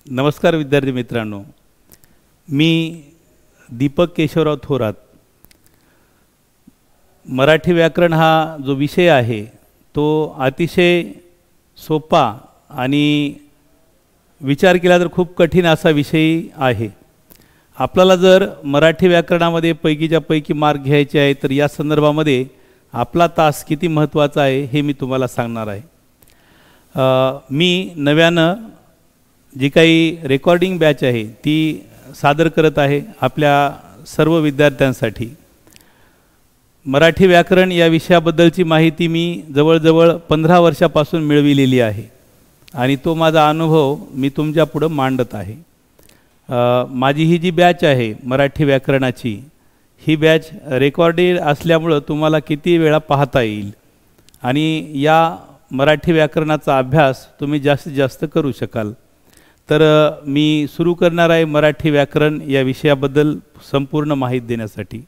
नमस्कार विद्यार्थी मित्रांनो, मी दीपक केशवराव थोरात. मराठी व्याकरण हा जो विषय आहे तो अतिशय सोपा आणि विचार केला तर खूप कठीण असा विषय आहे. आपल्याला जर मराठी व्याकरणामध्ये पैकीच्या पैकी मार्क घ्यायचे आहे तर या संदर्भामध्ये आपला तास किती महत्त्वाचा आहे हे मी तुम्हाला सांगणार आहे. मी नव्यानं जी काही रेकॉर्डिंग बॅच आहे ती सादर करत आहे आपल्या सर्व विद्यार्थ्यांसाठी. मराठी व्याकरण या विषयाबद्दलची माहिती मी जवळजवळ 15 वर्षापासून मिळविलेली आहे आणि तो माझा अनुभव मी तुमच्या पुढं मांडत आहे. माझी ही जी बॅच आहे मराठी व्याकरणाची, ही बॅच रेकॉर्डेड असल्यामुळं तुम्हाला किती वेळा पाहता येईल आणि या मराठी व्याकरणाचा अभ्यास तुम्ही जास्तीत जास्त करू शकाल. तर मी सुरू करणार आहे मराठी व्याकरण या विषयाबद्दल संपूर्ण माहिती देण्यासाठी.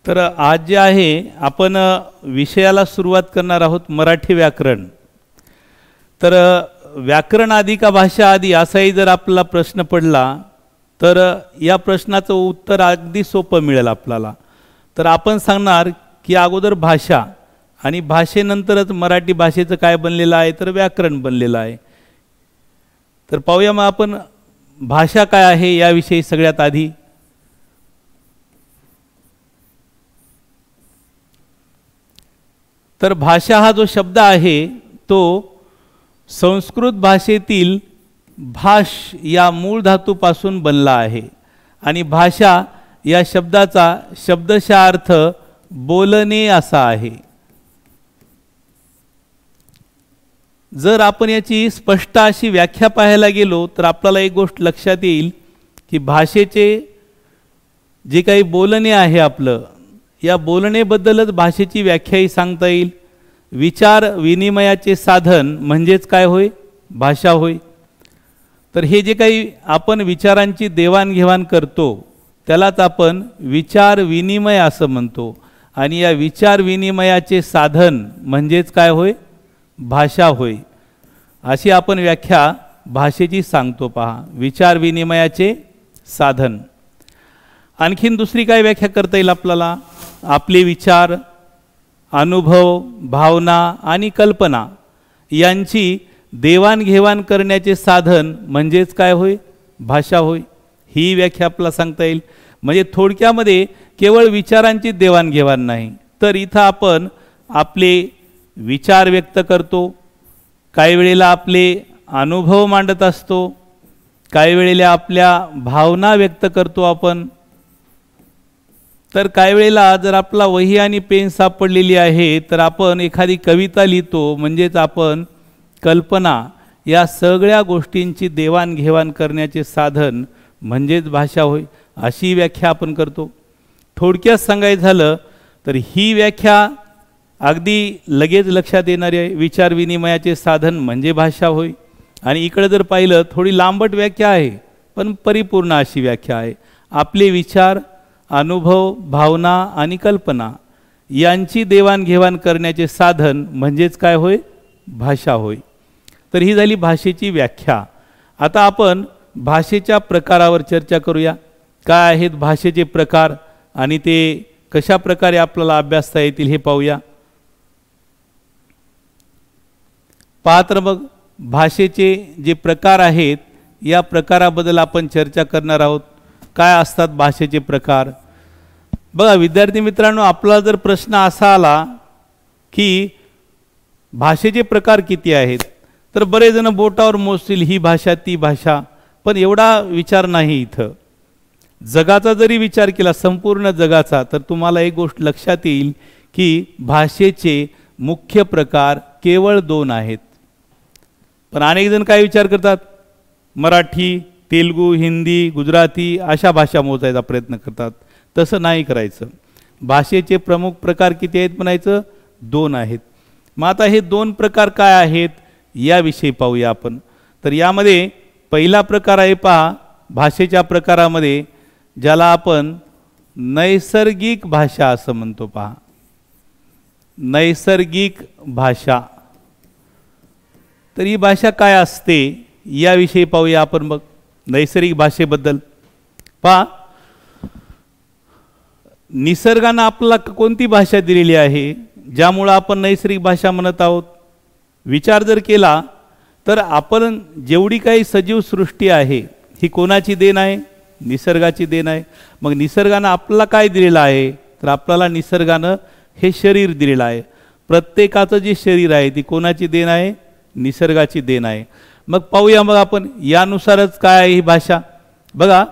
तर आज जे आहे आपण विषयाला सुरुवात करणार आहोत मराठी व्याकरण. तर व्याकरण आधी का भाषा आधी असाही जर आपला प्रश्न पडला तर या प्रश्नाचं उत्तर अगदी सोपं मिळेल आपल्याला. तर आपण सांगणार की अगोदर भाषा आणि भाषेनंतरच मराठी भाषेचं काय बनलेलं आहे तर व्याकरण बनलेलं आहे. तर पाहूया मग आपण भाषा काय आहे याविषयी सगळ्यात आधी. तर भाषा हा जो शब्द आहे तो संस्कृत भाषेतील भाष या मूळ धातूपासून बनला आहे आणि भाषा या शब्दाचा शब्दशः अर्थ बोलणे असा आहे. जर आपण याची स्पष्ट अशी व्याख्या पाहायला गेलो तर आपल्याला एक गोष्ट लक्षात येईल की भाषेचे जे काही बोलणे आहे आपलं, या बोलणेबद्दलच भाषेची व्याख्याही सांगता येईल. विचार विनिमयाचे साधन म्हणजेच काय होय, भाषा होय. तर हे जे काही आपण विचारांची देवाणघेवाण करतो त्यालाच आपण विचार विनिमय असं म्हणतो आणि या विचार विनिमयाचे साधन म्हणजेच काय होय, भाषा होय. अशी आपण व्याख्या भाषेची सांगतो पहा, विचार विनिमयाचे साधन. आणखीन दुसरी काय व्याख्या करता येईल आपल्याला, आपले विचार, अनुभव, भावना आणि कल्पना यांची देवाणघेवाण करण्याचे साधन म्हणजेच काय होय, भाषा होय. ही व्याख्या आपल्याला सांगता येईल. म्हणजे थोडक्यामध्ये केवळ विचारांची देवाणघेवाण नाही तर इथं आपण आपले विचार व्यक्त करतो, काही वेळेला आपले अनुभव मांडत असतो, काही वेळेला आपल्या भावना व्यक्त करतो आपण. तर काही वेळेला जर आपला वही आणि पेन सापडलेली आहे तर आपण एखादी कविता लिहितो, म्हणजेच आपण कल्पना या सगळ्या गोष्टींची देवाणघेवाण करण्याचे साधन म्हणजेच भाषा होय. अशी व्याख्या आपण करतो. थोडक्यात सांगायचं झालं तर ही व्याख्या अगदी लगेच लक्षात येणारी आहे, विचार विनिमयाचे साधन म्हणजे भाषा होय. आणि इकडे जर पाहिलं थोडी लांबट व्याख्या आहे पण परिपूर्ण अशी व्याख्या आहे, आपले विचार, अनुभव, भावना आणि कल्पना यांची देवाणघेवाण करण्याचे साधन म्हणजेच काय होय, भाषा होय. तर ही झाली भाषेची व्याख्या. आता आपण भाषेच्या प्रकारावर चर्चा करूया. काय आहेत भाषेचे प्रकार आणि ते कशा प्रकारे आपल्याला अभ्यासता येतील हे पाहूया. पाहत मग भाषेचे जे प्रकार आहेत या प्रकाराबद्दल आपण चर्चा करणार आहोत. काय असतात भाषेचे प्रकार. बघा विद्यार्थी मित्रांनो, आपला जर प्रश्न असा आला की भाषेचे प्रकार किती आहेत तर बरेच जण बोटावर मोजतील ही भाषा ती भाषा, पण एवढा विचार नाही. इथं जगाचा जरी विचार केला, संपूर्ण जगाचा, तर तुम्हाला एक गोष्ट लक्षात येईल की भाषेचे मुख्य प्रकार केवळ 2 आहेत. पण अनेक जण काय विचार करतात, मराठी, तेलुगू, हिंदी, गुजराती अशा भाषा मोजायचा प्रयत्न करतात. तसं नाही करायचं. भाषेचे प्रमुख प्रकार किती आहेत म्हणायचं, 2 आहेत. मग आता हे दोन प्रकार काय आहेत याविषयी पाहूया आपण. तर यामध्ये पहिला प्रकार आहे पहा भाषेच्या प्रकारामध्ये, ज्याला आपण नैसर्गिक भाषा असं म्हणतो. पहा, नैसर्गिक भाषा. तर ही भाषा काय असते याविषयी पाहूया आपण. मग नैसर्गिक भाषेबद्दल पहा, निसर्गानं आपल्याला कोणती भाषा दिलेली आहे ज्यामुळं आपण नैसर्गिक भाषा म्हणत आहोत. विचार जर केला तर आपण जेवढी काही सजीव सृष्टी आहे ही कोणाची देण आहे? निसर्गाची देण आहे. मग निसर्गानं आपल्याला काय दिलेलं आहे? तर आपल्याला निसर्गानं हे शरीर दिलेलं आहे. प्रत्येकाचं जे शरीर आहे ती कोणाची देण आहे? निसर्गाची देण आहे. मग पाहूया मग आपण यानुसारच काय आहे ही भाषा. बघा,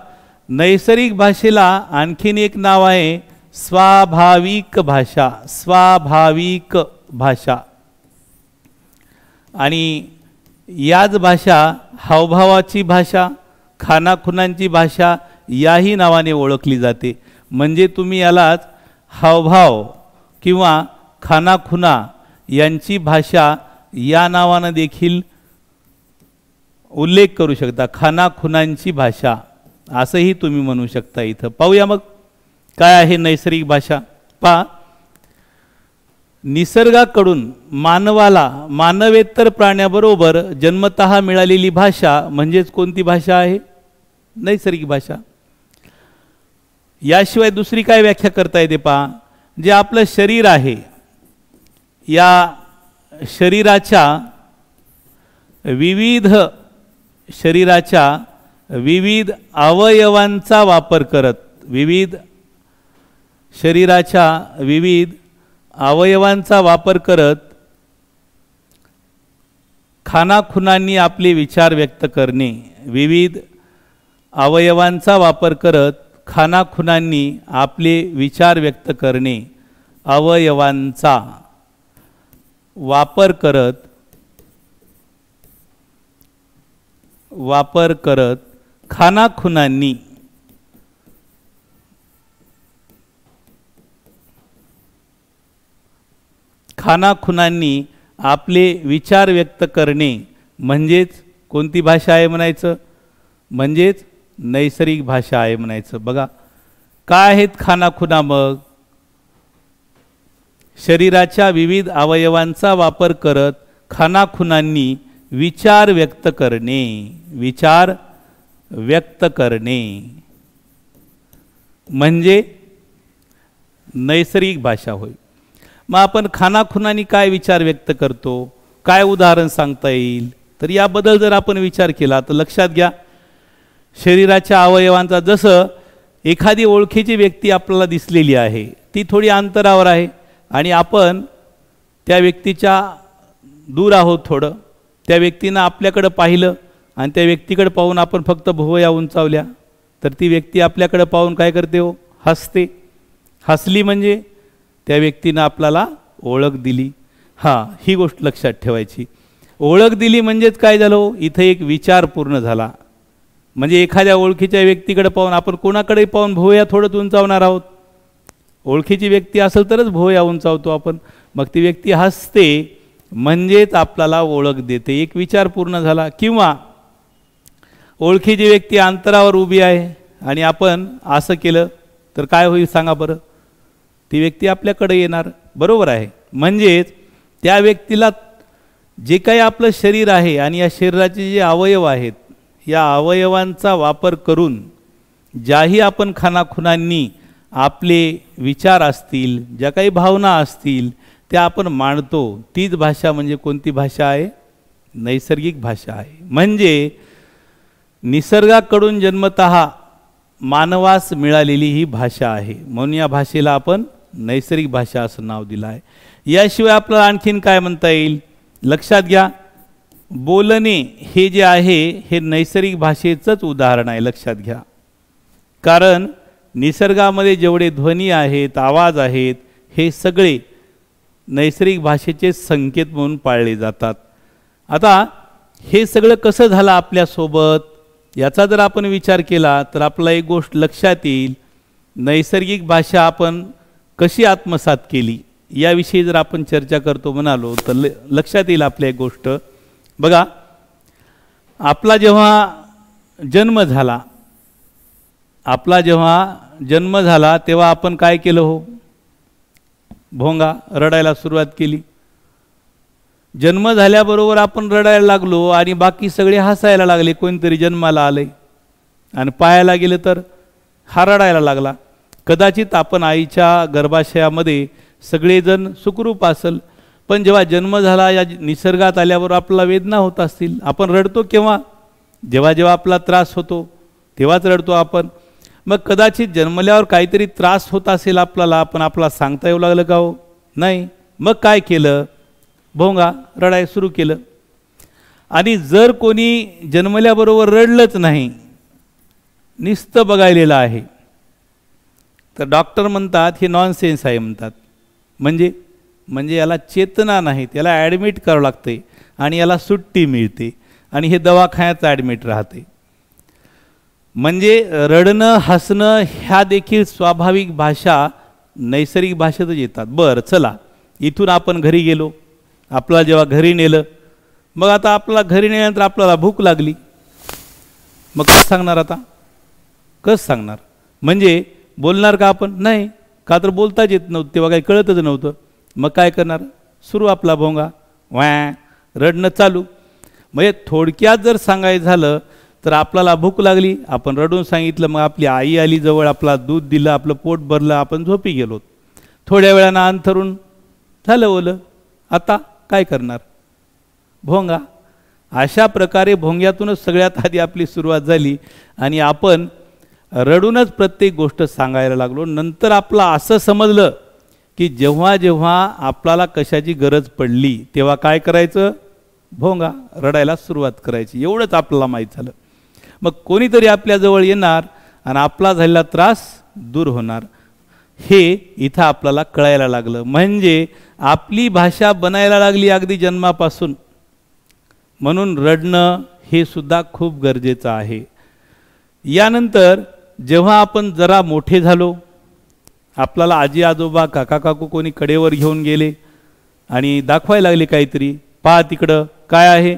नैसर्गिक भाषेला आणखीन एक नाव आहे स्वाभाविक भाषा. स्वाभाविक भाषा. आणि याच भाषा हावभावाची भाषा, खानाखुणांची भाषा याही नावाने ओळखली जाते. म्हणजे तुम्ही यालाच हावभाव किंवा खानाखुणा यांची भाषा या नावानं देखील उल्लेख करू शकता. खानाखुणांची भाषा असंही तुम्ही म्हणू शकता. इथं पाहूया मग काय आहे नैसर्गिक भाषा. पहा, निसर्गाकडून मानवाला मानवेतर प्राण्याबरोबर जन्मतः मिळालेली भाषा म्हणजेच कोणती भाषा आहे? नैसर्गिक भाषा. याशिवाय दुसरी काय व्याख्या करता येते पहा. जे आपलं शरीर आहे या शरीराच्या विविध अवयवांचा वापर करत, शरीराच्या विविध अवयवांचा वापर करत खानाखुणांनी आपले विचार व्यक्त करणे. विविध अवयवांचा वापर करत खानाखुणांनी आपले विचार व्यक्त करणे. अवयवांचा वापर करत खानाखुणांनी आपले विचार व्यक्त करणे म्हणजेच कोणती भाषा आहे म्हणायचं? म्हणजेच नैसर्गिक भाषा आहे म्हणायचं. बघा काय आहेत खानाखुणा. मग शरीराच्या विविध अवयवांचा वापर करत खानाखुणांनी विचार व्यक्त करणे. विचार व्यक्त करणे म्हणजे नैसर्गिक भाषा होय. मग आपण खानाखुणांनी काय विचार व्यक्त करतो? काय उदाहरण सांगता येईल? तर याबद्दल जर आपण विचार केला तर लक्षात घ्या, शरीराच्या अवयवांचा, जसं एखादी ओळखीची व्यक्ती आपल्याला दिसलेली आहे, ती थोडी अंतरावर आहे आणि आपण त्या व्यक्तीच्या दूर आहोत थोडं, त्या व्यक्तीनं आपल्याकडं पाहिलं आणि त्या व्यक्तीकडे पाहून आपण फक्त भुवया उंचावल्या तर ती व्यक्ती आपल्याकडे पाहून काय करते? हो, हसते. हसली म्हणजे त्या व्यक्तीनं आपल्याला ओळख दिली. हां, ही गोष्ट लक्षात ठेवायची. ओळख दिली म्हणजेच काय झालं? इथं एक विचार पूर्ण झाला. म्हणजे एखाद्या ओळखीच्या व्यक्तीकडे पाहून आपण कोणाकडे पाहून भुवया थोडंच उंचावणार आहोत. ओळखीची व्यक्ती असेल तरच भुवया उंचावतो आपण. मग ती व्यक्ती हसते म्हणजेच आपल्याला ओळख देते, एक विचार पूर्ण झाला. किंवा ओळखीची व्यक्ती अंतरावर उभी आहे आणि आपण असं केलं तर काय होईल सांगा बरं? ती व्यक्ती आपल्याकडे येणार. बरोबर आहे. म्हणजेच त्या व्यक्तीला जे काही आपलं शरीर आहे आणि या शरीराचे जे अवयव आहेत या अवयवांचा वापर करून ज्याही आपण खानाखुणांनी आपले विचार असतील, ज्या काही भावना असतील त्या आपण मांडतो, तीच भाषा म्हणजे कोणती भाषा आहे? नैसर्गिक भाषा आहे. म्हणजे निसर्गाकडून जन्मतः मानवास मिळालेली ही भाषा आहे. म्हणून या भाषेला आपण नैसर्गिक भाषा असं नाव दिलं आहे. याशिवाय आपल्याला आणखीन काय म्हणता येईल? लक्षात घ्या, बोलणे हे जे आहे हे नैसर्गिक भाषेचंच उदाहरण आहे. लक्षात घ्या, कारण निसर्गामध्ये जेवढे ध्वनी आहेत, आवाज आहेत, हे सगळे नैसर्गिक भाषेचे संकेत म्हणून पाळले जातात. आता हे सगळं कसं झालं आपल्यासोबत याचा जर आपण विचार केला तर आपल्याला एक गोष्ट लक्षात येईल. नैसर्गिक भाषा आपण कशी आत्मसात केली याविषयी जर आपण चर्चा करतो म्हणालो तर लक्षात येईल आपल्या एक गोष्ट. बघा, आपला जेव्हा जन्म झाला तेव्हा आपण काय केलं हो? भोंगा, रडायला सुरुवात केली. जन्म झाल्याबरोबर आपण रडायला लागलो आणि बाकी सगळे हसायला लागले. कोणतरी जन्माला आले आणि पायाला गेलं तर हा रडायला लागला. कदाचित आपण आईच्या गर्भाशयामध्ये सगळेजण सुखरूप असेल, पण जेव्हा जन्म झाला या निसर्गात आल्यावर आपल्याला वेदना होत असतील. आपण रडतो केव्हा? जेव्हा जेव्हा आपला त्रास होतो तेव्हाच रडतो आपण. मग कदाचित जन्मल्यावर काहीतरी त्रास होत असेल आपल्याला, पण आपला सांगता येऊ लागलं का हो? नाही. मग काय केलं? भोंगा, रडाय सुरू केलं. आणि जर कोणी जन्मल्याबरोबर रडलंच नाही, नुसतं बघायलेलं आहे, तर डॉक्टर म्हणतात हे नॉनसेन्स आहे म्हणतात. म्हणजे याला चेतना नाही, त्याला ॲडमिट करावं लागते आणि याला सुट्टी मिळते आणि हे दवाखान्यात ॲडमिट राहते. म्हणजे रडणं हसणं ह्या देखील स्वाभाविक भाषा नैसर्गिक भाषेतच येतात. बरं, चला, इथून आपण घरी गेलो. आपल्याला जेव्हा घरी नेलं, मग आता आपल्याला घरी नेल्यानंतर आपल्याला भूक लागली. मग कसं सांगणार आता? कसं सांगणार? म्हणजे बोलणार का आपण? नाही. का तर बोलताच येत नव्हतं, तेव्हा काही कळतच नव्हतं. मग काय करणार? सुरू आपला भोंगा, वॅ, रडणं चालू. म्हणजे थोडक्यात जर सांगायचं झालं तर आपल्याला भूक लागली, आपण रडून सांगितलं, मग आपली आई आली जवळ, आपला दूध दिलं, आपलं पोट भरलं, आपण झोपी गेलो. थोड्या वेळानं अंथरून झालं ओलं. आता काय करणार? भोंगा. अशा प्रकारे भोंग्यातूनच सगळ्यात आधी आपली सुरुवात झाली आणि आपण रडूनच प्रत्येक गोष्ट सांगायला लागलो. नंतर आपलं असं समजलं की जेव्हा जेव्हा आपल्याला कशाची गरज पडली तेव्हा काय करायचं? भोंगा, रडायला सुरुवात करायची. एवढंच आपल्याला माहीत झालं. मग कोणीतरी आपल्याजवळ येणार आणि आपला झालेला त्रास दूर होणार, हे इथं आपल्याला कळायला लागलं. म्हणजे आपली भाषा बनायला लागली अगदी जन्मापासून. म्हणून रडणं हे सुद्धा खूप गरजेचं आहे. यानंतर जेव्हा आपण जरा मोठे झालो, आपल्याला आजी आजोबा काका काकू कोणी कडेवर घेऊन गेले आणि दाखवायला लागले काहीतरी, पहा तिकडं काय आहे,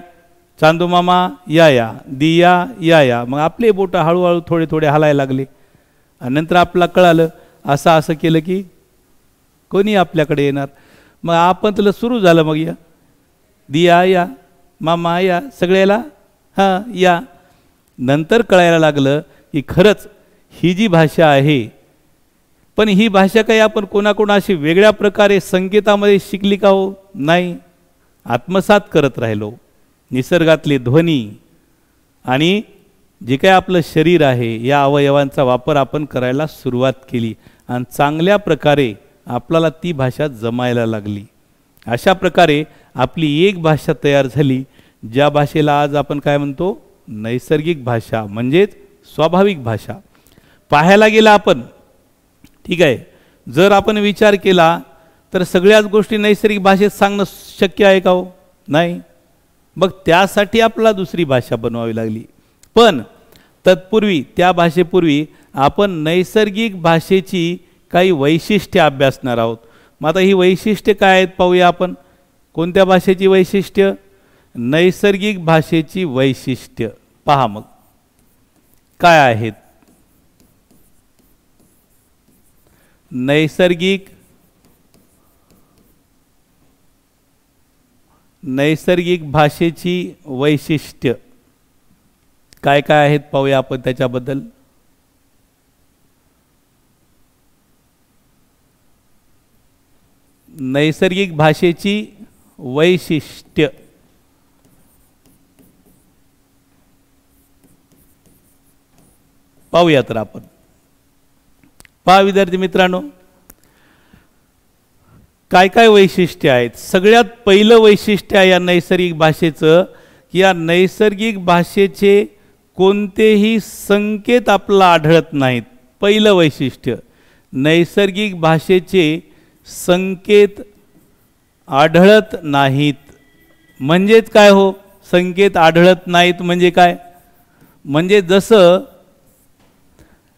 चांदू मामा या, दिया या. मग आपले बोटं हळूहळू थोडे थोडे हलायला लागले आणि नंतर आपल्याला कळालं असं असं केलं की कोणी आपल्याकडे येणार. मग आपण त्याला सुरू झालं, मग या दिया या, मामा या, सगळ्याला हां या. नंतर कळायला लागलं की खरंच ही जी भाषा आहे, पण ही भाषा काही आपण कोणाकोणाशी वेगळ्या प्रकारे संकेतामध्ये शिकली का हो? नाही. आत्मसात करत राहिलो. निसर्गातले ध्वनी आणि जे काही आपलं शरीर आहे या अवयवांचा वापर आपण करायला सुरुवात केली आणि चांगल्या प्रकारे आपल्याला ती भाषा जमायला लागली. अशा प्रकारे आपली एक भाषा तयार झाली, ज्या भाषेला आज आपण काय म्हणतो? नैसर्गिक भाषा, म्हणजेच स्वाभाविक भाषा. पाहायला गेला आपण, ठीक आहे, जर आपण विचार केला तर सगळ्याच गोष्टी नैसर्गिक भाषेत सांगणं शक्य आहे का हो? नाही. मग त्यासाठी आपल्याला दुसरी भाषा बनवावी लागली. पण तत्पूर्वी, त्या भाषेपूर्वी आपण नैसर्गिक भाषेची काही वैशिष्ट्ये अभ्यासणार आहोत. मग आता ही वैशिष्ट्ये काय आहेत पाहूया आपण. कोणत्या भाषेची वैशिष्ट्य? नैसर्गिक भाषेची वैशिष्ट्य. पहा मग काय आहेत. नैसर्गिक भाषेची वैशिष्ट्य काय काय आहेत पाहूया आपण त्याच्याबद्दल. नैसर्गिक भाषेची वैशिष्ट्य पाहूया तर आपण. पहा विद्यार्थी मित्रांनो, काय काय वैशिष्ट्य आहेत. सगळ्यात पहिलं वैशिष्ट्य आहे या नैसर्गिक भाषेचं की या नैसर्गिक भाषेचे कोणतेही संकेत आपल्याला आढळत नाहीत. पहिलं वैशिष्ट्य, नैसर्गिक भाषेचे संकेत आढळत नाहीत. म्हणजेच काय हो? संकेत आढळत नाहीत म्हणजे काय? म्हणजे जसं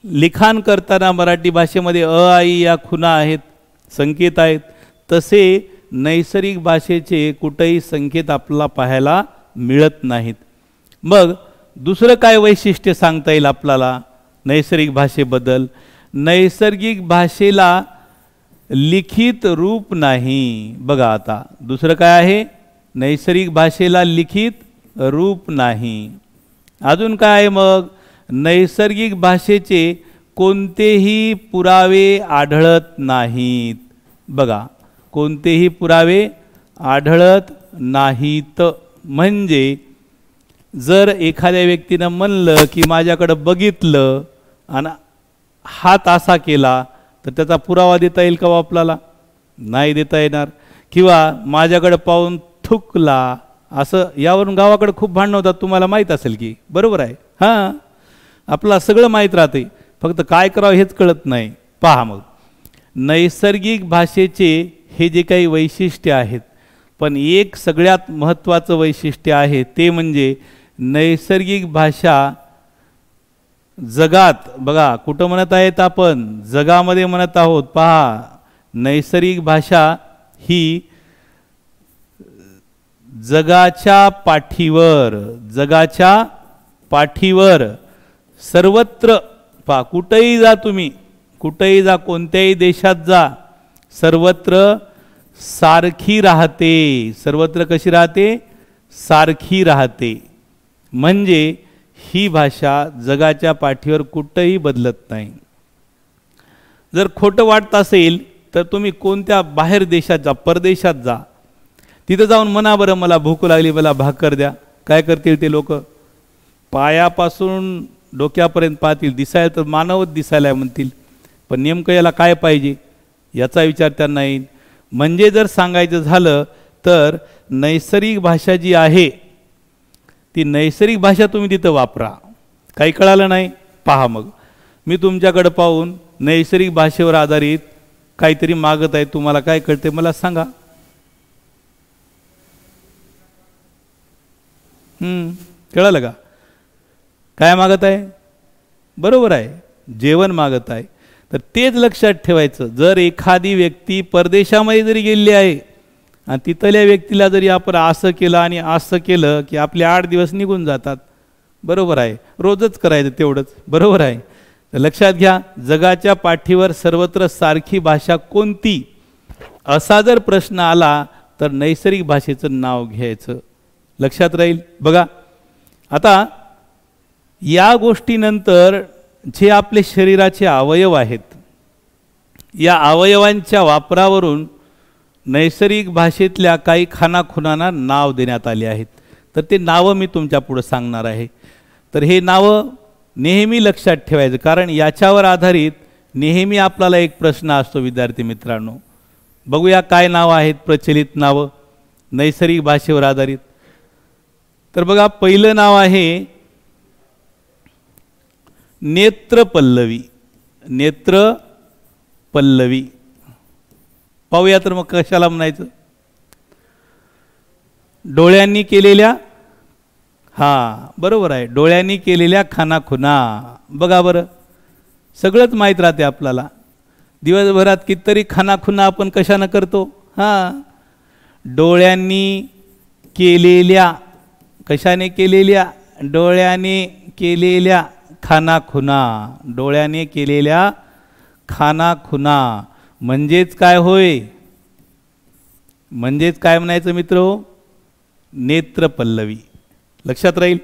लिखाण करताना मराठी भाषेमध्ये अ आई या खुणा आहेत, संकेत आहेत, तसे नैसर्गिक भाषेचे कुठेही संकेत आपल्याला पाहायला मिळत नाहीत. मग दुसरं काय वैशिष्ट्य सांगता येईल आपल्याला नैसर्गिक भाषेबद्दल? नैसर्गिक भाषेला लिखित रूप नाही. बघा आता दुसरं काय आहे? नैसर्गिक भाषेला लिखित रूप नाही. अजून काय आहे मग? नैसर्गिक भाषेचे कोणतेही पुरावे आढळत नाहीत. बघा, कोणतेही पुरावे आढळत नाहीत. म्हणजे जर एखाद्या व्यक्तीनं म्हणलं की माझ्याकडं बघितलं आणि हात असा केला तर त्याचा पुरावा देता येईल का आपल्याला? नाही देता येणार. किंवा माझ्याकडे पाहून थुकला असं, यावरून गावाकडे खूप भांडणं होतात, तुम्हाला माहीत असेल की, बरोबर आहे? हां, आपल्याला सगळं माहीत राहते, फक्त काय करावं हेच कळत नाही. पहा मग, नैसर्गिक भाषेचे हे जे काही वैशिष्ट्य आहेत, पण एक सगळ्यात महत्त्वाचं वैशिष्ट्य आहे ते म्हणजे नैसर्गिक भाषा जगात, बघा कुठं म्हणत आहेत आपण? जगामध्ये म्हणत आहोत. पहा, नैसर्गिक भाषा ही जगाच्या पाठीवर सर्वत्र, पहा कुठेही जा तुम्ही, कुठेही जा, कोणत्याही देशात जा, सर्वत्र सारखी राहते. सर्वत्र कशी राहते? सारखी राहते. म्हणजे ही भाषा जगाच्या पाठीवर कुठेही बदलत नाही. जर खोटं वाटत असेल तर तुम्ही कोणत्या बाहेर देशात जा, परदेशात जा, तिथं जाऊन म्हणा बरं मला भूक लागली, मला भाकर द्या. काय करतील ते लोक? पायापासून डोक्यापर्यंत पाहतील. दिसायला तर मानवच दिसायला म्हणतील, पण नेमकं याला काय पाहिजे याचा विचार त्यांना येईल. म्हणजे जर सांगायचं झालं तर नैसर्गिक भाषा जी आहे ती नैसर्गिक भाषा तुम्ही तिथं वापरा. काही कळालं नाही? पहा मग, मी तुमच्याकडे पाहून नैसर्गिक भाषेवर आधारित काहीतरी मागत आहे, तुम्हाला काय कळते मला सांगा. कळालं का? काय मागत आहे? बरोबर आहे, जेवण मागत आहे. तर तेच लक्षात ठेवायचं. जर एखादी व्यक्ती परदेशामध्ये जरी गेलेली आहे आणि तिथल्या व्यक्तीला जरी आपण असं केलं आणि असं केलं की आपले 8 दिवस निघून जातात. बरोबर आहे, रोजच करायचं तेवढंच. बरोबर आहे. तर लक्षात घ्या, जगाच्या पाठीवर सर्वत्र सारखी भाषा कोणती, असा जर प्रश्न आला तर नैसर्गिक भाषेचं नाव घ्यायचं. लक्षात राहील. बघा आता या गोष्टीनंतर जे आपले शरीराचे अवयव आहेत, या अवयवांच्या वापरावरून नैसर्गिक भाषेतल्या काही खानाखुणांना नाव देण्यात आले आहेत. तर ते नावं मी तुमच्या पुढे सांगणार आहे. तर हे नावं नेहमी लक्षात ठेवायचं, कारण याच्यावर आधारित नेहमी आपल्याला एक प्रश्न असतो. विद्यार्थी मित्रांनो, बघूया काय नावं आहेत प्रचलित नावं नैसर्गिक भाषेवर आधारित. तर बघा, पहिलं नाव आहे नेत्रपल्लवी. नेत्रपल्लवी पाहूया तर मग कशाला म्हणायचं? डोळ्यांनी केलेल्या, हां बरोबर आहे, डोळ्यांनी केलेल्या खानाखुणा. बघा बरं, सगळंच माहीत राहते आपल्याला. दिवसभरात कितीतरी खानाखुणा आपण कशानं करतो? हां, डोळ्यांनी केलेल्या. कशाने केलेल्या? डोळ्याने केलेल्या खानाखुणा. डोळ्याने केलेल्या खानाखुणा म्हणजेच काय होय? म्हणजेच काय म्हणायचं मित्रो? नेत्रपल्लवी. लक्षात राहील.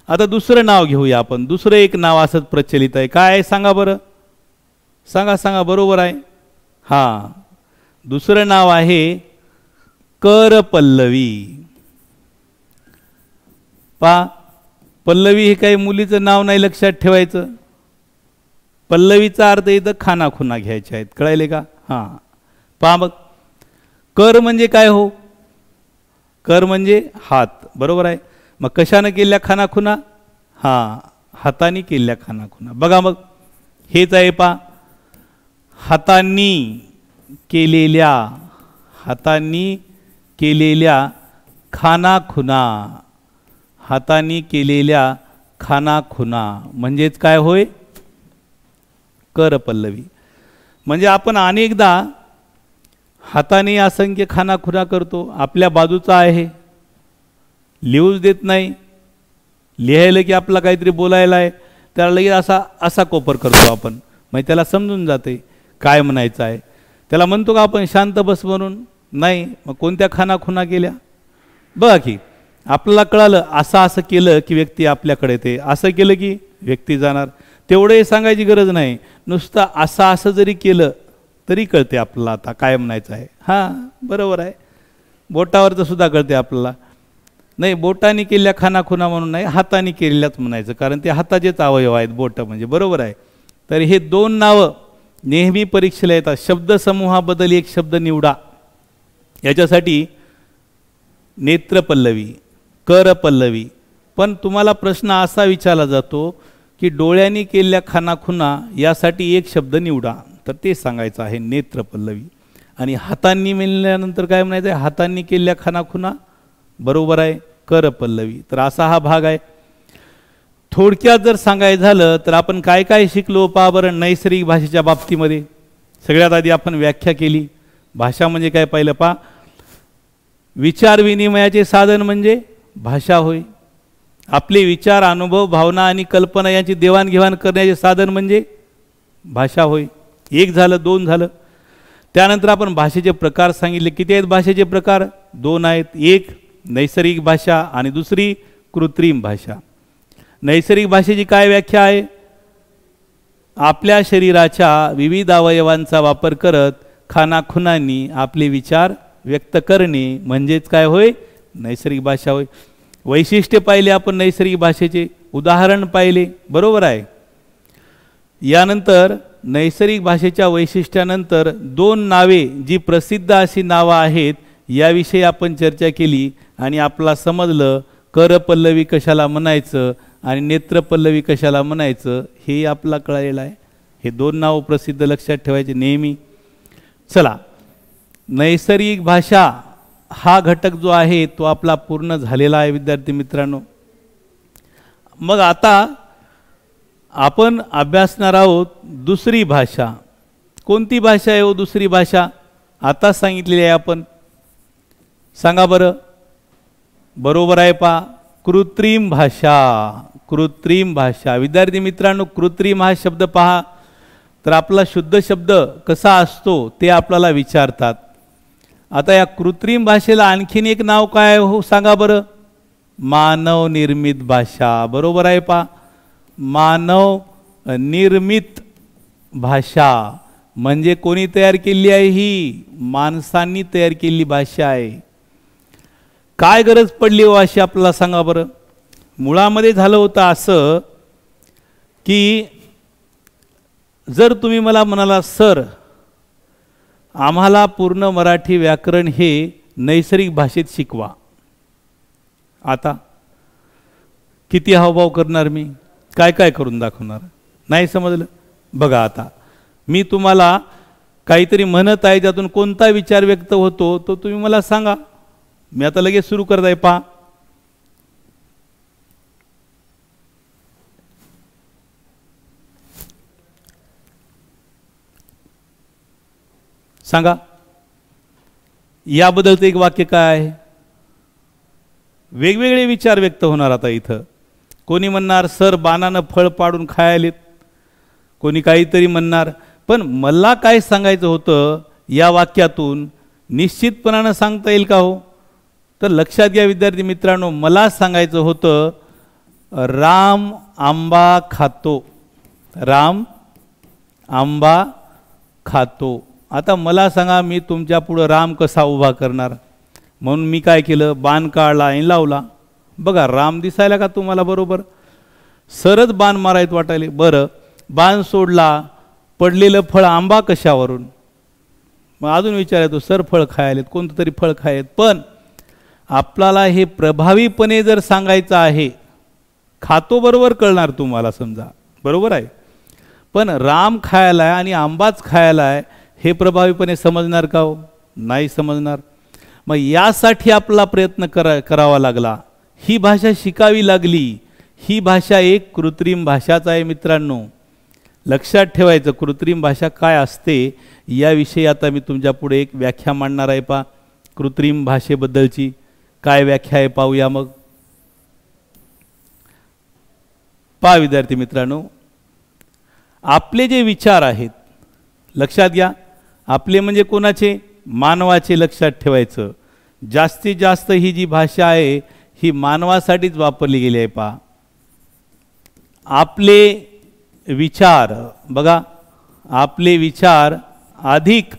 आता दुसरं नाव घेऊया आपण. दुसरं एक नाव असंच प्रचलित आहे. काय आहे सांगा बरं? सांगा सांगा, बरोबर आहे. हां, दुसरं नाव आहे करपल्लवी. पा, पल्लवी हे काही मुलीचं नाव नाही, लक्षात ठेवायचं. पल्लवीचा अर्थ इथं खानाखुणा घ्यायच्या आहेत. कळायले का? हां, पहा मग, कर म्हणजे काय हो? कर म्हणजे हात. बरोबर आहे. मग कशानं केलेल्या खानाखुणा? हां, हाताने केलेल्या खानाखुणा. बघा मग, हेच आहे पा, हातांनी केलेल्या, हातांनी केलेल्या खानाखुणा. हातांनी केलेल्या खानाखुणा म्हणजेच काय होय? करपल्लवी. म्हणजे आपण अनेकदा हाताने असंख्य खानाखुणा करतो, आपल्या बाजूचा आहे, लिहूच देत नाही, लिहायला की आपला काहीतरी बोलायला आहे त्याला लगेच असा कोपर करतो आपण, मग त्याला समजून जाते काय म्हणायचं आहे. त्याला म्हणतो का आपण शांत बस म्हणून? नाही. मग कोणत्या खानाखुणा केल्या बघा की आपल्याला कळालं, असं केलं की व्यक्ती आपल्याकडे येते, असं केलं की व्यक्ती जाणार. तेवढे सांगायची गरज नाही, नुसतं असं जरी केलं तरी कळते आपल्याला आता काय म्हणायचं आहे. हां बरोबर आहे. बोटावरचं सुद्धा कळते आपल्याला. नाही बोटाने केलेल्या खानाखुणा म्हणून नाही, हाताने केलेल्याच म्हणायचं, कारण ते हाताचेच अवयव आहेत बोटं म्हणजे. बरोबर आहे. तर हे दोन नावं नेहमी परीक्षेला येतात. शब्दसमूहाबद्दल एक शब्द निवडा. याच्यासाठी नेत्रपल्लवी, करपल्लवी. पण तुम्हाला प्रश्न असा विचारला जातो की डोळ्यांनी केलेल्या खानाखुणा यासाठी एक शब्द निवडा, तर ते सांगायचं आहे नेत्रपल्लवी. आणि हातांनी मिळाल्यानंतर काय म्हणायचं आहे? हातांनी केलेल्या खानाखुणा, बरोबर आहे, करपल्लवी. तर असा हा भाग आहे. थोडक्यात जर सांगायचं झालं तर आपण काय काय शिकलो पहा बरं नैसर्गिक भाषेच्या बाबतीमध्ये. सगळ्यात आधी आपण व्याख्या केली. भाषा म्हणजे काय पाहिलं पहा. विचार विनिमयाचे साधन म्हणजे भाषा होय. आपले विचार, अनुभव, भावना आणि कल्पना यांची देवाणघेवाण करण्याचे साधन म्हणजे भाषा होय. एक झालं, दोन झालं. त्यानंतर आपण भाषेचे प्रकार सांगितले. किती आहेत भाषेचे प्रकार? दोन आहेत. एक नैसर्गिक भाषा आणि दुसरी कृत्रिम भाषा. नैसर्गिक भाषेची काय व्याख्या आहे? आपल्या शरीराच्या विविध अवयवांचा वापर करत खानाखुणांनी आपले विचार व्यक्त करणे म्हणजेच काय होय? नैसर्गिक भाषा होय. वैशिष्ट्य पाहिले आपण नैसर्गिक भाषेचे, उदाहरण पाहिले, बरोबर आहे. यानंतर नैसर्गिक भाषेच्या वैशिष्ट्यानंतर दोन नावे जी प्रसिद्ध अशी नावं आहेत याविषयी आपण चर्चा केली आणि आपला समजलं करपल्लवी कशाला म्हणायचं आणि नेत्रपल्लवी कशाला म्हणायचं हे आपला कळलेलं आहे. हे दोन नाव प्रसिद्ध लक्षात ठेवायचे नेहमी. चला, नैसर्गिक भाषा हा घटक जो आहे तो आपला पूर्ण झालेला आहे विद्यार्थी मित्रांनो. मग आता आपण अभ्यासणार आहोत दुसरी भाषा. कोणती भाषा आहे हो दुसरी भाषा? आता सांगितलेली आहे आपण. सांगा बरं. बरोबर आहे पा, कृत्रिम भाषा. कृत्रिम भाषा. विद्यार्थी मित्रांनो, कृत्रिम हा शब्द पहा तर आपला शुद्ध शब्द कसा असतो ते आपल्याला विचारतात. आता या कृत्रिम भाषेला आणखीन एक नाव काय हो सांगा बरं? मानव निर्मित भाषा. बरोबर आहे पा, मानव निर्मित भाषा. म्हणजे कोणी तयार केली आहे? ही माणसांनी तयार केलेली भाषा आहे. काय गरज पडली हो अशी आपल्याला सांगा बरं? मुळामध्ये झालं होतं असं की जर तुम्ही मला म्हणाला सर आम्हाला पूर्ण मराठी व्याकरण हे नैसर्गिक भाषेत शिकवा, आता किती हावभाव करणार मी, काय काय करून दाखवणार? नाही समजलं? बघा आता मी तुम्हाला काहीतरी म्हणत आहे त्यातून कोणता विचार व्यक्त होतो तो तुम्ही मला सांगा. मी आता लगेच सुरू करत आहे पहा. सांगा याबद्दलचं एक वाक्य काय आहे? वेगवेगळे विचार व्यक्त होणार आता इथं. कोणी म्हणणार सर बाणानं फळ पाडून खायलेत, कोणी काहीतरी म्हणणार. पण मला काय सांगायचं होतं या वाक्यातून निश्चितपणानं सांगता येईल का हो? तर लक्षात घ्या विद्यार्थी मित्रांनो, मला सांगायचं होतं राम आंबा खातो. राम आंबा खातो. आता मला सांगा मी तुमच्या पुढं राम कसा उभा करणार? म्हणून मी काय केलं, बाण काढला आणि लावला. बघा राम दिसायला का तुम्हाला? बरोबर सरच बाण मारायत वाटायले. बरं बाण सोडला, पडलेलं फळ आंबा कशावरून? मग अजून विचार येतो सर फळ खायलेत, कोणतं तरी फळ खायलेत. पण आपल्याला हे प्रभावीपणे जर सांगायचं आहे, खातो बरोबर कळणार तुम्हाला समजा, बरोबर आहे. पण राम खायला आहे आणि आंबाच खायला आहे हे प्रभावीपणे समजणार का हो? नाही समजणार. मग यासाठी आपला प्रयत्न करावा लागला, ही भाषा शिकावी लागली. ही भाषा एक कृत्रिम भाषाच आहे मित्रांनो. लक्षात ठेवायचं कृत्रिम भाषा काय असते याविषयी आता मी तुमच्या पुढे एक व्याख्या मांडणार आहे पा कृत्रिम भाषेबद्दलची. काय व्याख्या आहे पाहूया मग. पहा विद्यार्थी मित्रांनो, आपले जे विचार आहेत लक्षात घ्या. आपले म्हणजे कोणाचे? मानवाचे. लक्षात ठेवायचं. जास्तीत जास्त ही जी भाषा आहे ही मानवासाठीच वापरली गेली आहे. पहा आपले विचार बघा, आपले विचार अधिक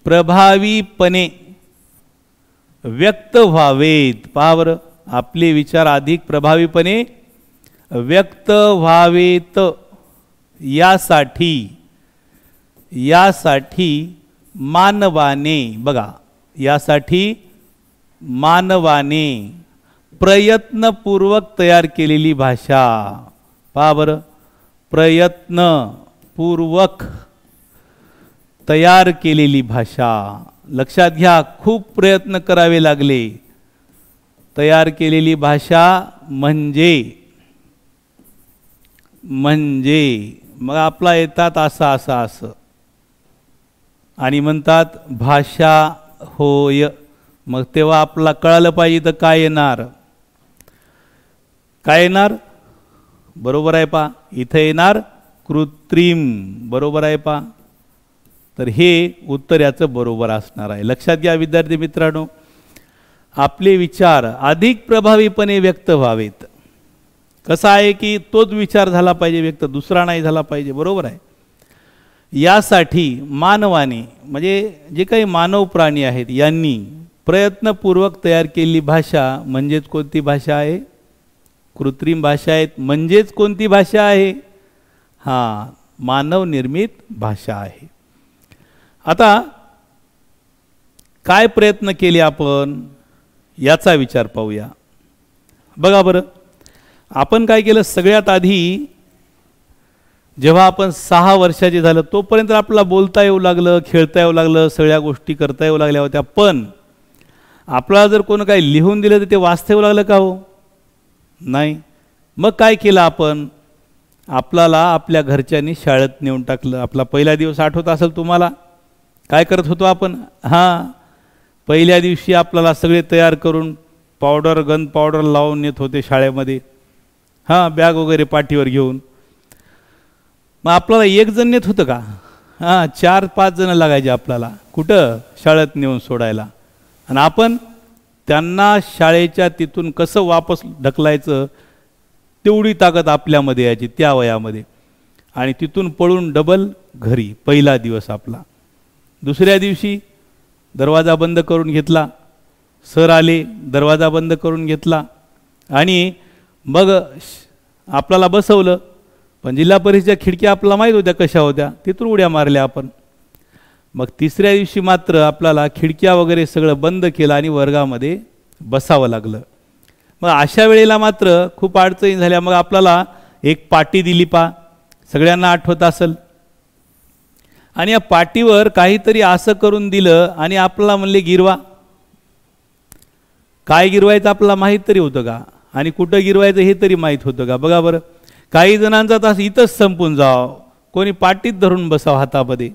प्रभावीपणे व्यक्त व्हावेत. पहा बरं, आपले विचार अधिक प्रभावीपणे व्यक्त व्हावेत यासाठी मानवाने बघा, यासाठी मानवाने प्रयत्नपूर्वक तयार केलेली भाषा. पहा बरं, प्रयत्नपूर्वक तयार केलेली भाषा. लक्षात घ्या, खूप प्रयत्न करावे लागले. तयार केलेली भाषा म्हणजे मग आपला येतात असं आणि म्हणतात भाषा होय. मग तेव्हा आपला कळालं पाहिजे तर काय येणार? बरोबर आहे पा, इथे येणार कृत्रिम. बरोबर आहे पा. तर हे उत्तर याचं बरोबर असणार आहे. लक्षात घ्या विद्यार्थी मित्रांनो, आपले विचार अधिक प्रभावीपणे व्यक्त व्हावेत. कसा आहे की तोच विचार झाला पाहिजे व्यक्त, दुसरा नाही झाला पाहिजे. बरोबर आहे. यासाठी मानवाने म्हणजे जे काही मानव प्राणी आहेत यांनी प्रयत्नपूर्वक तयार केलेली भाषा म्हणजेच कोणती भाषा आहे? कृत्रिम भाषा आहेत. म्हणजेच कोणती भाषा आहे? हां, मानव निर्मित भाषा आहे. आता काय प्रयत्न केले आपण याचा विचार पाहूया. बघा बरं, आपण काय केलं? सगळ्यात आधी जेव्हा आपण 6 वर्षाचे झालं तोपर्यंत आपल्याला बोलता येऊ लागलं, खेळता येऊ लागलं, सगळ्या गोष्टी करता येऊ लागल्या होत्या. पण आपल्याला जर कोण काही लिहून दिलं तर ते वाचता येऊ लागलं का हो? नाही. मग काय केलं आपण? आपल्याला आपल्या घरच्यांनी शाळेत नेऊन टाकलं. आपला पहिला दिवस आठवत असेल तुम्हाला? काय करत होतो आपण? हां, पहिल्या दिवशी आपल्याला सगळे तयार करून गन पावडर लावून नेत होते शाळेमध्ये. हां, बॅग वगैरे पाठीवर घेऊन. मग आपल्याला एक जण नेत होतं का? हां, 4-5 जण लागायचे आपल्याला कुठं शाळेत नेऊन सोडायला. आणि आपण त्यांना शाळेच्या तिथून कसं वापस ढकलायचं तेवढी ताकद आपल्यामध्ये यायची त्या वयामध्ये. आणि तिथून पळून डबल घरी. पहिला दिवस आपला. दुसऱ्या दिवशी दरवाजा बंद करून घेतला. सर आले, दरवाजा बंद करून घेतला आणि मग आपल्याला बसवलं. पण जिल्हा परिषदेच्या खिडक्या आपल्याला माहीत होत्या कशा होत्या, तिथून उड्या मारल्या आपण. मग तिसऱ्या दिवशी मात्र आपल्याला खिडक्या वगैरे सगळं बंद केलं आणि वर्गामध्ये बसावं लागलं. मग अशा वेळेला मात्र खूप अडचणी झाल्या. मग आपल्याला एक पाटी दिली पा, सगळ्यांना आठवत असेल. आणि या पाटीवर काहीतरी असं करून दिलं आणि आपल्याला म्हणले गिरवा. काय गिरवायचं आपल्याला माहीत तरी होतं का? आणि कुठं गिरवायचं हे तरी माहीत होतं का? बघा बरं, काही जणांचा तास इथंच संपून जाव, कोणी पाटीत धरून बसाव हातामध्ये.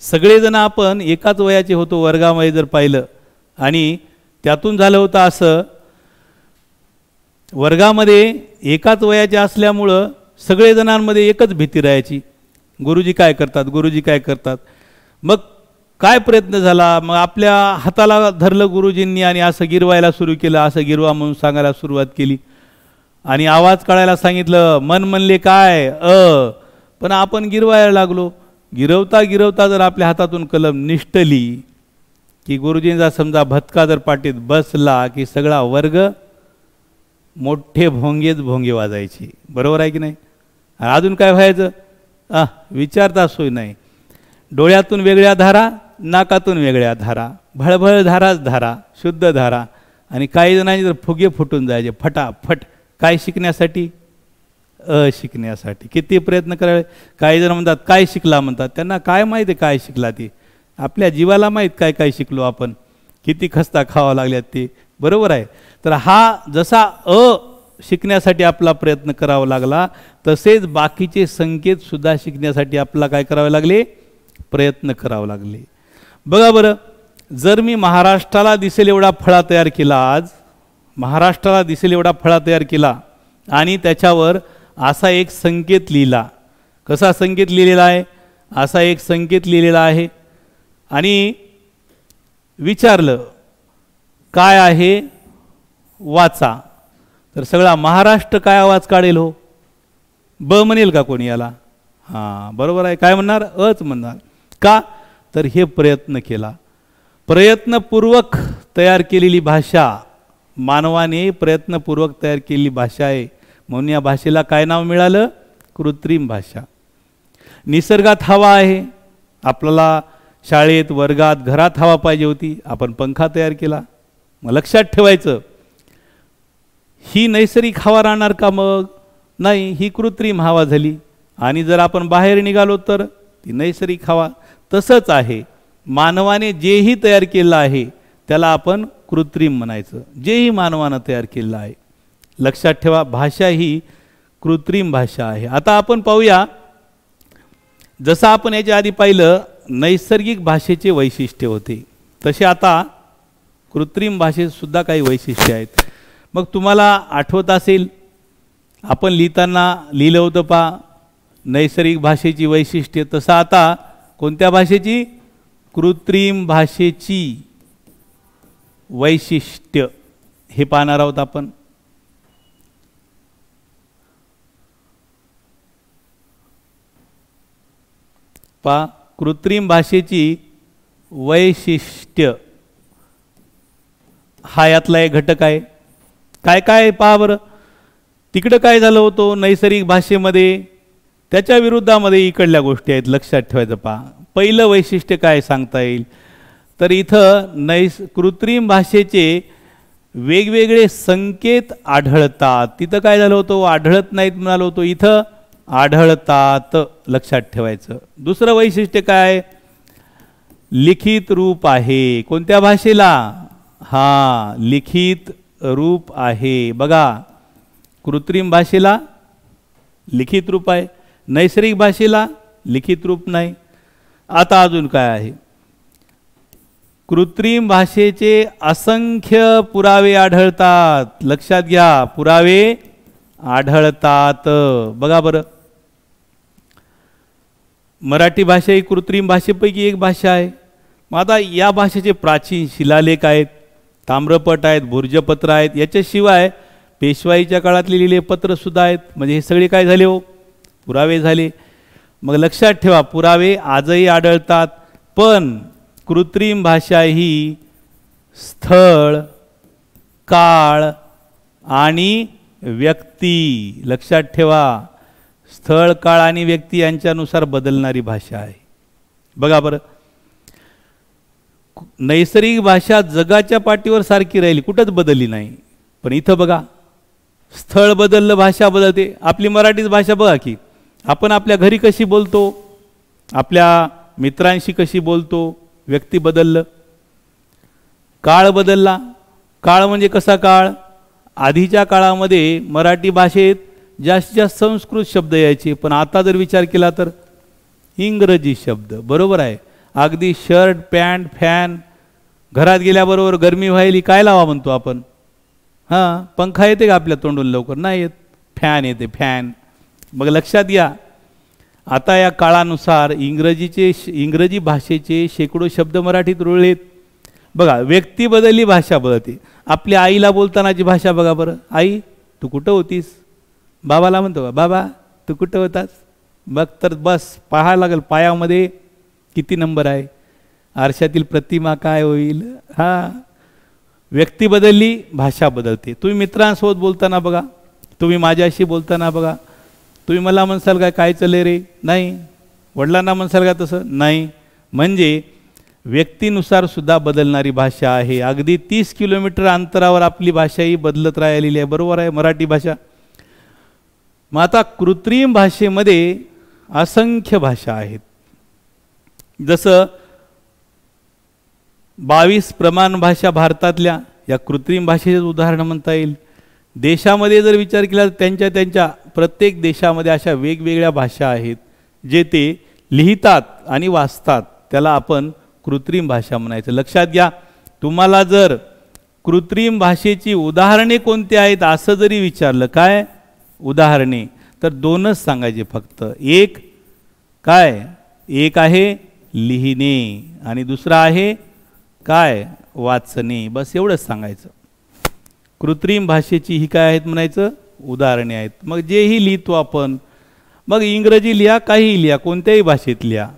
सगळेजण आपण एकाच वयाचे होतो वर्गामध्ये जर पाहिलं. आणि त्यातून झालं होतं असं, वर्गामध्ये एकाच वयाचे असल्यामुळं सगळेजणांमध्ये एकच भीती राहायची, गुरुजी काय करतात. मग काय प्रयत्न झाला? मग आपल्या हाताला धरलं गुरुजींनी आणि असं गिरवायला सुरू केलं. असं गिरवा म्हणून सांगायला सुरुवात केली आणि आवाज काढायला सांगितलं. मन म्हणले काय पण आपण गिरवायला लागलो. गिरवता जर आपल्या हातातून कलम निष्ठली की गुरुजींचा समजा भटका जर पाटीत बसला की सगळा वर्ग मोठे भोंगे वाजायचे. बरोबर आहे की नाही? अजून काय व्हायचं? विचारता सोय नाही. डोळ्यातून वेगळ्या धारा, नाकातून वेगळ्या धारा, भळभळ धाराच धारा, शुद्ध धारा. आणि काही जणांचे तर फुगे फुटून जायचे फटाफट. काय शिकण्यासाठी? शिकण्यासाठी. किती प्रयत्न करावे. काही जण म्हणतात काय शिकला म्हणतात. त्यांना काय माहीत आहे काय शिकला ते? आपल्या जीवाला माहीत काय शिकलो आपण, किती खस्ता खावा लागल्यात ते. बरोबर आहे. तर हा जसा शिकण्यासाठी आपला प्रयत्न करावा लागला, तसेच बाकीचे संकेतसुद्धा शिकण्यासाठी आपला काय करावे लागले, प्रयत्न करावे लागले. बघा बरं, जर मी महाराष्ट्राला दिसेल एवढा फळा तयार केला, आज महाराष्ट्राला दिसेल एवढा फळा तयार केला आणि त्याच्यावर असा एक संकेत लिहिला. कसा संकेत लिहिलेला आहे, असा एक संकेत लिहिलेला आहे आणि विचारलं काय आहे वाचा, तर सगळा महाराष्ट्र काय आवाज काढेल हो, ब म्हणेल का कोणी याला? हां बरोबर आहे, काय म्हणणार, अच म्हणणार. का तर हे प्रयत्न केला, प्रयत्नपूर्वक तयार केलेली भाषा, मानवाने प्रयत्नपूर्वक तयार केलेली भाषा आहे, म्हणून या भाषेला काय नाव मिळालं, कृत्रिम भाषा. निसर्गात हवा आहे, आपल्याला शाळेत वर्गात घरात हवा पाहिजे होती, आपण पंखा तयार केला. मग लक्षात ठेवायचं, ही नैसर्गिक हवा राहणार का, मग नाही, ही कृत्रिम हवा झाली. आणि जर आपण बाहेर निघालो तर ती नैसर्गिक हवा. तसंच आहे, मानवाने जेही तयार केलं आहे त्याला आपण कृत्रिम म्हणायचं, जेही मानवानं तयार केलं आहे. लक्षात ठेवा, भाषा ही कृत्रिम भाषा आहे. आता आपण पाहूया, जसं आपण याच्या आधी पाहिलं नैसर्गिक भाषेचे वैशिष्ट्य होते, तसे आता कृत्रिम भाषेत सुद्धा काही वैशिष्ट्ये आहेत. मग तुम्हाला आठवत असेल, आपण लिहिताना लिहिलं होतं पा नैसर्गिक भाषेची वैशिष्ट्ये, तसं आता कोणत्या भाषेची, कृत्रिम भाषेची वैशिष्ट्य हे पाहणार आहोत आपण. पा कृत्रिम भाषेची वैशिष्ट्य हा यातला एक घटक आहे. काय काय पहा बरं, तिकडं काय झालं होतं नैसर्गिक भाषेमध्ये, त्याच्या विरुद्धामध्ये इकडल्या गोष्टी आहेत, लक्षात ठेवायचं. पहा पहिलं वैशिष्ट्य काय सांगता येईल, तर इथं कृत्रिम भाषेचे वेगवेगळे संकेत आढळतात. तिथं काय झालं होतं, आढळत नाहीत म्हणालो होतो, इथं आढळतात, लक्षात ठेवायचं. दुसरं वैशिष्ट्य काय, लिखित रूप आहे. कोणत्या भाषेला, हा लिखित रूप आहे. बघा, कृत्रिम भाषेला लिखित रूप आहे, नैसर्गिक भाषेला लिखित रूप नाही. आता अजून काय आहे, कृत्रिम भाषेचे असंख्य पुरावे आढळतात. लक्षात घ्या, पुरावे आढळतात. बघा बरं, मराठी भाषा ही कृत्रिम भाषेपैकी एक भाषा आहे. मग आता या भाषेचे प्राचीन शिलालेख आहेत, ताम्रपट आहेत, भुर्जपत्र आहेत, याच्याशिवाय पेशवाईच्या काळात लिहिलेले पत्रसुद्धा आहेत. म्हणजे हे सगळे काय झाले हो, पुरावे झाले. मग लक्षात ठेवा, पुरावे आजही आढळतात, पण कृत्रिम भाषा ही स्थळ, काळ आणि व्यक्ती, लक्षात ठेवा, स्थळ, काळ आणि व्यक्ती यांच्यानुसार बदलणारी भाषा आहे. बघा बरं, नैसर्गिक भाषा जगाच्या पाठीवर सारखी राहिली, कुठंच बदलली नाही. पण इथं बघा, स्थळ बदललं, भाषा बदलते. आपली मराठीच भाषा बघा की, आपण आपल्या घरी कशी बोलतो, आपल्या मित्रांशी कशी बोलतो, व्यक्ती बदललं. काळ बदलला. काळ म्हणजे कसा काळ, आधीच्या काळामध्ये मराठी भाषेत जास्तीत जास्त संस्कृत शब्द यायचे, पण आता जर विचार केला तर इंग्रजी शब्द. बरोबर आहे, अगदी शर्ट, पॅन्ट, फॅन, घरात गेल्याबरोबर गरमी व्हायली, काय लावा म्हणतो आपण, हां पंखा येते का आपल्या तोंडून, लवकर नाही येत, फॅन येते, फॅन. मग लक्षात घ्या, आता या काळानुसार इंग्रजी भाषेचे शेकडो शब्द मराठीत रुळलेत. बघा, व्यक्ती बदलली, भाषा बदलते. आपल्या आईला बोलतानाची भाषा बघा बरं, आई तू कुठं होतीस, बाबाला म्हणतो का बाबा तू कुठं होतास, बघ तर बस पाहायला लागेल पायामध्ये किती नंबर आहे, आरशातील प्रतिमा काय होईल. हां, व्यक्ती बदलली, भाषा बदलते. तुम्ही मित्रांसोबत बोलताना बघा, तुम्ही माझ्याशी बोलताना बघा, तुम्ही मला म्हणसाल काय चालले रे, नाही. वडिलांना म्हणसाल का तसं, नाही. म्हणजे व्यक्तीनुसार सुद्धा बदलणारी भाषा आहे. अगदी 30 किलोमीटर अंतरावर आपली भाषाही बदलत राहिलेली आहे. बरोबर आहे, मराठी भाषा. मग आता कृत्रिम भाषेमध्ये असंख्य भाषा आहेत. जसं 22 प्रमाण भाषा भारतातल्या या कृत्रिम भाषेचं उदाहरण म्हणता येईल. देशामध्ये जर विचार केला तर त्यांच्या त्यांच्या प्रत्येक देशामध्ये अशा वेगवेगळ्या भाषा आहेत जे ते लिहितात आणि वाचतात, त्याला आपण कृत्रिम भाषा म्हणायचं. लक्षात घ्या, तुम्हाला जर कृत्रिम भाषेची उदाहरणे कोणती आहेत असं जरी विचारलं, काय उदाहरणे, तर दोनच सांगायचे फक्त. एक काय, एक आहे लिहिणे आणि दुसरा आहे काय, वाचणे. बस एवढंच सांगायचं. कृत्रिम भाषेची ही काय आहेत म्हणायचं, उदाहरणे आहेत. मग जेही लिहितो आपण, मग इंग्रजी लिहा, काहीही लिहा, कोणत्याही भाषेत लिहा,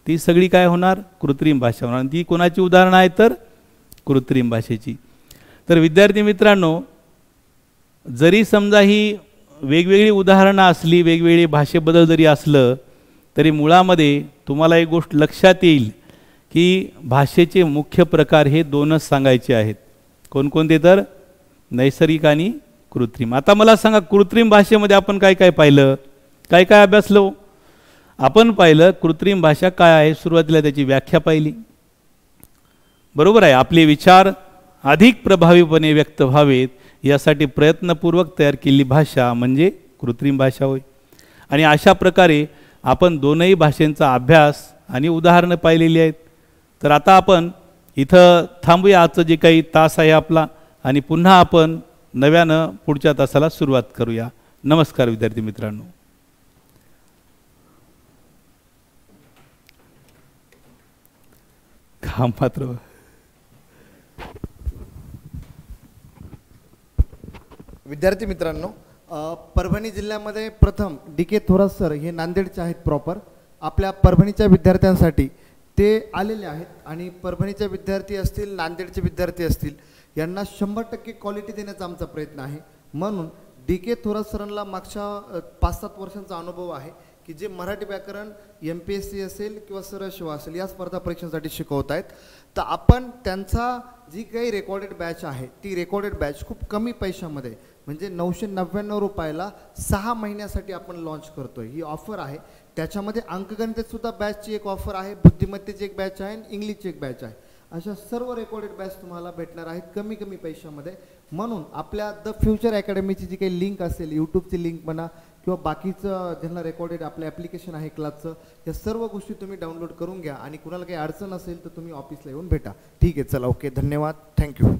ती सगळी काय होणार, कृत्रिम भाषा होणार. ती कोणाची उदाहरणं आहेत तर कृत्रिम भाषेची. तर विद्यार्थी मित्रांनो, जरी समजा ही वेगवेगळी उदाहरणं असली, वेगवेगळी भाषेबद्दल जरी असलं, तरी मुळामध्ये तुम्हाला एक गोष्ट लक्षात येईल की भाषेचे मुख्य प्रकार हे दोनच सांगायचे आहेत. कोणकोणते तर नैसर्गिक आणि कृत्रिम. आता मला सांगा, कृत्रिम भाषेमध्ये आपण काय काय पाहिलं, काय काय अभ्यासलो आपण? पाहिलं कृत्रिम भाषा काय आहे, सुरुवातीला त्याची व्याख्या पाहिली, बरोबर आहे. आपले विचार अधिक प्रभावीपणे व्यक्त व्हावेत यासाठी प्रयत्नपूर्वक तयार केलेली भाषा म्हणजे कृत्रिम भाषा होय. आणि अशा प्रकारे आपण दोनही भाषांचा अभ्यास आणि उदाहरणं पाहिलेली आहेत. तर आता आपण इथं थांबूया, आजचं जे काही तास आहे आपला, आणि पुन्हा आपण नव्यानं पुढच्या तासाला सुरुवात करूया. नमस्कार विद्यार्थी मित्रांनो. काम मात्र विद्यार्थी मित्रांनो, परभणी जिल्ह्यामध्ये प्रथम डी.के. थोरात सर हे नांदेडचे आहेत प्रॉपर. आपल्या परभणीच्या विद्यार्थ्यांसाठी ते आलेले आहेत आणि परभणीचे विद्यार्थी असतील, नांदेडचे विद्यार्थी असतील, यांना 100% क्वालिटी देण्याचा आमचा प्रयत्न आहे. म्हणून डी.के. थोरात सरांना मागच्या 5-7 वर्षांचा अनुभव आहे की जे मराठी व्याकरण MPSC असेल किंवा सरळ शिवा असेल या स्पर्धा परीक्षांसाठी शिकवत आहेत. तर आपण त्यांचा जी काही रेकॉर्डेड बॅच आहे ती रेकॉर्डेड बॅच खूप कमी पैशामध्ये म्हणजे 999 रुपयाला 6 महिन्यासाठी आपण लॉन्च करतोय. ही ऑफर आहे. त्याच्यामध्ये अंकगणितात सुद्धा बॅचची एक ऑफर आहे, बुद्धिमत्तेची एक बॅच आहे आणि इंग्लिशची एक बॅच आहे. अशा सर्व रेकॉर्डेड बॅच तुम्हाला भेटणार आहेत कमी कमी पैशामध्ये. म्हणून आपल्या द फ्युचर अकॅडमीची जी काही लिंक असेल, यूट्यूबची लिंक म्हणा किंवा बाकीचं ज्यांना रेकॉर्डेड आपलं ॲप्लिकेशन आहे क्लासचं, या सर्व गोष्टी तुम्ही डाउनलोड करून घ्या आणि कुणाला काही अडचण असेल तर तुम्ही ऑफिसला येऊन भेटा. ठीक आहे, चला, ओके, धन्यवाद, थँक्यू.